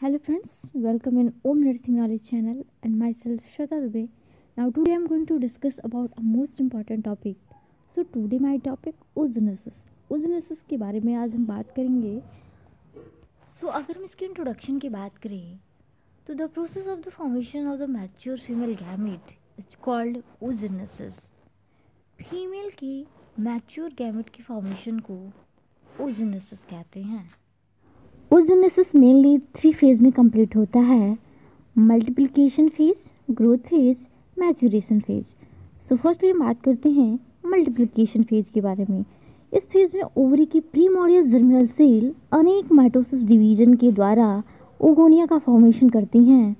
Hello friends, welcome in Om Nursing Knowledge channel and myself Shweta Dubey. Now today I am going to discuss about a most important topic. So today my topic oogenesis. oogenesis के बारे में आज हम बात करेंगे. अगर हम इसके इंट्रोडक्शन की बात करें तो the process of the formation of the mature female gamete is called oogenesis. Female की मैच्योर गैमेट की फॉर्मेशन को oogenesis कहते हैं. oogenesis मेनली 3 फेज में कंप्लीट होता है. Multiplication phase, growth phase, maturation phase. So firstly हम बात करते हैं मल्टीप्लिकेशन फेज के बारे में. इस फेज में ओवरी की प्रीमोर्डियल जर्मिनल सेल अनेक माइटोसिस डिवीजन के द्वारा ओगोनिया का फॉर्मेशन करती हैं.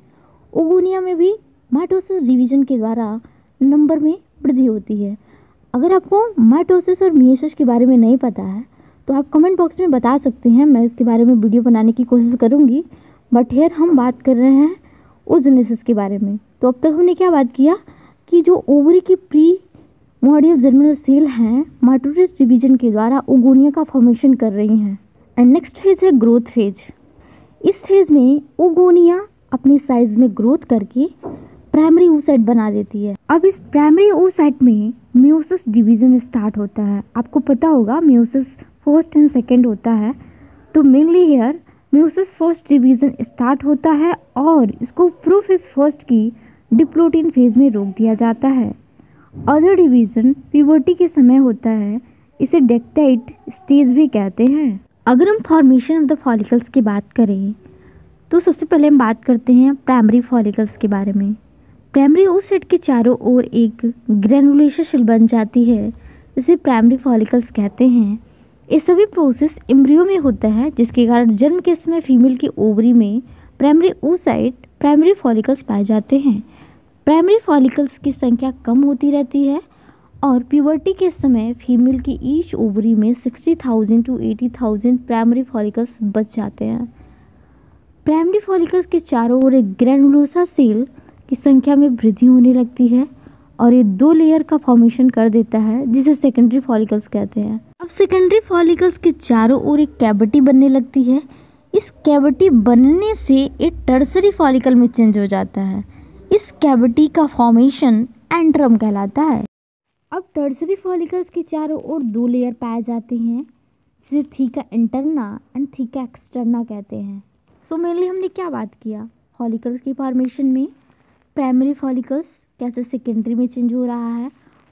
ओगोनिया में भी माइटोसिस डिवीजन के द्वारा नंबर में वृद्धि होती है. अगर आपको माइटोसिस और मियोसिस के बारे में नहीं पता है तो आप कमेंट बॉक्स में बता सकते हैं. मैं इसके बारे में वीडियो बनाने की कोशिश करूंगी. बट हेयर हम बात कर रहे हैं oogenesis के बारे में. तो अब तक हमने क्या बात किया कि जो ओवरी की प्रीमोर्डियल जर्मिनल सेल हैं माइटोसिस डिवीजन के द्वारा ओगोनिया का फॉर्मेशन कर रही हैं. एंड नेक्स्ट फेज है ग्रोथ फेज. इस फेज में ओगोनिया अपनी साइज में ग्रोथ करके प्राइमरी oocyte बना देती है. अब इस प्राइमरी oocyte में मियोसिस डिवीजन स्टार्ट होता है. आपको पता होगा मियोसिस फर्स्ट एंड सेकेंड होता है. तो mainly here meiosis first division start होता है और इसको प्रोफेज फर्स्ट की डिप्लोटिन फेज में रोक दिया जाता है. अदर डिवीजन प्यूबर्टी के समय होता है. इसे डेक्टाइट स्टेज भी कहते हैं. अगर हम फॉर्मेशन ऑफ द फॉलिकल्स की बात करें तो सबसे पहले हम बात करते हैं प्राइमरी फॉलिकल्स के बारे में. प्राइमरी oocyte के चारों ओर एक ग्रेनुलेशन शेल बन जाती है जिसे प्राइमरी फॉलिकल्स कहते हैं. ये सभी प्रोसेस एम्ब्रियो में होता है जिसके कारण जन्म के समय फीमेल की ओवरी में प्राइमरी oocyte प्राइमरी फॉलिकल्स पाए जाते हैं. प्राइमरी फॉलिकल्स की संख्या कम होती रहती है और प्यूबर्टी के समय फीमेल की ईच ओवरी में 60,000 to 80,000 प्राइमरी फॉलिकल्स बच जाते हैं. प्राइमरी फॉलिकल्स के चारों ओर एक ग्रेनुलोसा सेल की संख्या में वृद्धि होने लगती है और ये 2 लेयर का फॉर्मेशन कर देता है जिसे सेकेंडरी फॉलिकल्स कहते हैं. अब सेकेंडरी फॉलिकल्स के चारों ओर एक कैविटी बनने लगती है. इस कैविटी बनने से एक टर्सरी फॉलिकल में चेंज हो जाता है. इस कैविटी का फॉर्मेशन एंट्रम कहलाता है. अब टर्सरी फॉलिकल्स के चारों ओर 2 लेयर पाए जाते हैं जिसे theca interna and theca externa कहते हैं. सो मेनली हमने क्या बात किया फॉलिकल्स की फॉर्मेशन में. प्राइमरी फॉलिकल्स कैसे सेकेंडरी में चेंज हो रहा है,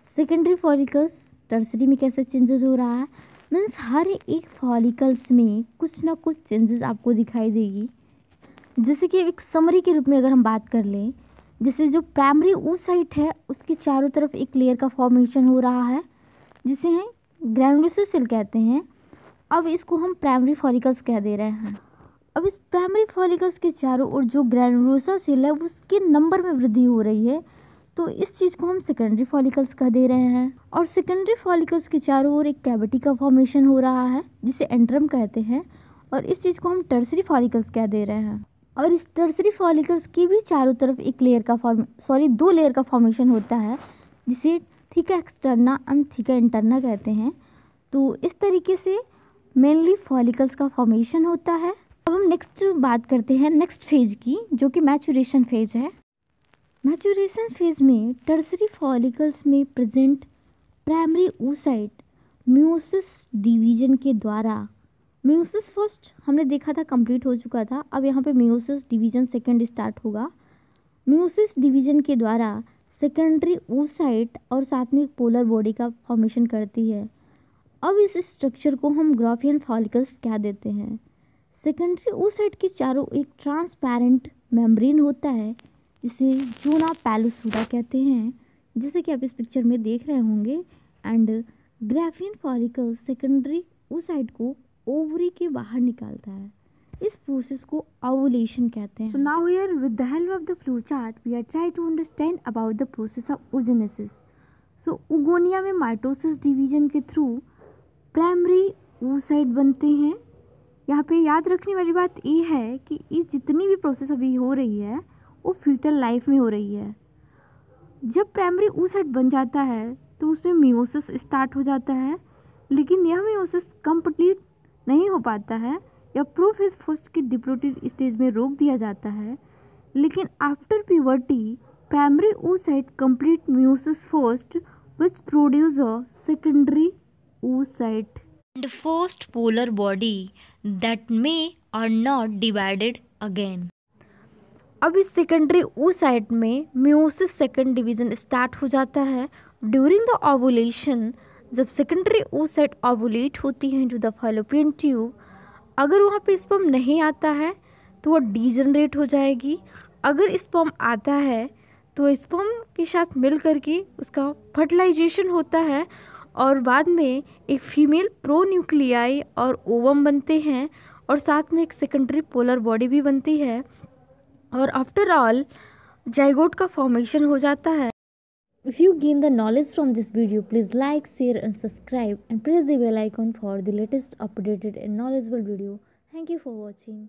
सेकेंडरी फॉलिकल्स टर्सरी में कैसे चेंजेस हो रहा है. मीन्स हर एक फॉलिकल्स में कुछ ना कुछ चेंजेस आपको दिखाई देगी. जैसे कि एक समरी के रूप में अगर हम बात कर लें, जैसे जो प्राइमरी oocyte है उसके चारों तरफ एक लेयर का फॉर्मेशन हो रहा है जिसे हैं ग्रेनुलोसा सेल कहते हैं. अब इसको हम प्राइमरी फॉलिकल्स कह दे रहे हैं. अब इस प्राइमरी फॉलिकल्स के चारों ओर जो ग्रेनुलोसा सेल है उसके नंबर में वृद्धि हो रही है तो इस चीज़ को हम सेकेंडरी फॉलिकल्स कह दे रहे हैं. और सेकेंडरी फॉलिकल्स के चारों ओर एक कैविटी का फॉर्मेशन हो रहा है जिसे एंट्रम कहते हैं और इस चीज़ को हम टर्सरी फॉलिकल्स कह दे रहे हैं. और इस टर्सरी फॉलिकल्स की भी चारों तरफ एक लेयर का 2 लेयर का फॉर्मेशन होता है जिसे theca externa and theca interna कहते हैं. तो इस तरीके से मेनली फॉलिकल्स का फॉर्मेशन होता है. अब हम नेक्स्ट बात करते हैं नेक्स्ट फेज की जो कि मैच्योरेशन फेज है. मैच्योरेशन फेज में टर्सरी फॉलिकल्स में present primary oocyte meiosis division के द्वारा, मियोसिस फर्स्ट हमने देखा था कंप्लीट हो चुका था. अब यहाँ पे मियोसिस डिवीजन सेकंड स्टार्ट होगा. मियोसिस डिवीजन के द्वारा सेकेंडरी oocyte और साथ में पोलर बॉडी का फॉर्मेशन करती है. अब इस स्ट्रक्चर को हम ग्राफियन फॉलिकल्स कह देते हैं. सेकेंडरी oocyte के चारों एक ट्रांसपेरेंट मेम्ब्रेन होता है जिसे जोना पैलुसुडा कहते हैं जैसे कि आप इस पिक्चर में देख रहे होंगे. And Graafian follicle secondary oocyte को ओवरी के बाहर निकालता है. इस प्रोसेस को ओवुलेशन कहते हैं. So now here with the help of the flow chart we are try to understand about the process of oogenesis. So oogonia में माइटोसिस डिवीजन के थ्रू प्राइमरी oocyte बनते हैं. यहाँ पे याद रखने वाली बात ये है कि ये जितनी भी प्रोसेस अभी हो रही है वो फीटल लाइफ में हो रही है. जब प्राइमरी oocyte बन जाता है तो उसमें मियोसिस स्टार्ट हो जाता है लेकिन यह मियोसिस कंप्लीट नहीं हो पाता है. या प्रोफेज की डिप्लोइड स्टेज में रोक दिया जाता है। लेकिन after puberty primary oocyte complete meiosis first which produce a secondary oocyte and first polar body that may or not divided again। अब इस सेकेंडरी oocyte में meiosis सेकेंड डिवीजन स्टार्ट हो जाता है ड्यूरिंग द ओवुलेशन। जब secondary oocyte ovulate होती हैं to the fallopian tube, अगर वहाँ पे स्पर्म नहीं आता है तो वो डीजनरेट हो जाएगी। अगर स्पर्म आता है तो स्पर्म के साथ मिल करके उसका फर्टिलाइजेशन होता है और बाद में एक फीमेल प्रोन्यूक्लियाई और ओवम बनते हैं और साथ में एक सेकेंडरी पोलर बॉडी भी बनती है और आफ्टर ऑल जाइगोट का फॉर्मेशन हो जाता है। If you gain the knowledge from this video, please like, share and subscribe and press the bell icon for the latest updated and knowledgeable video. Thank you for watching.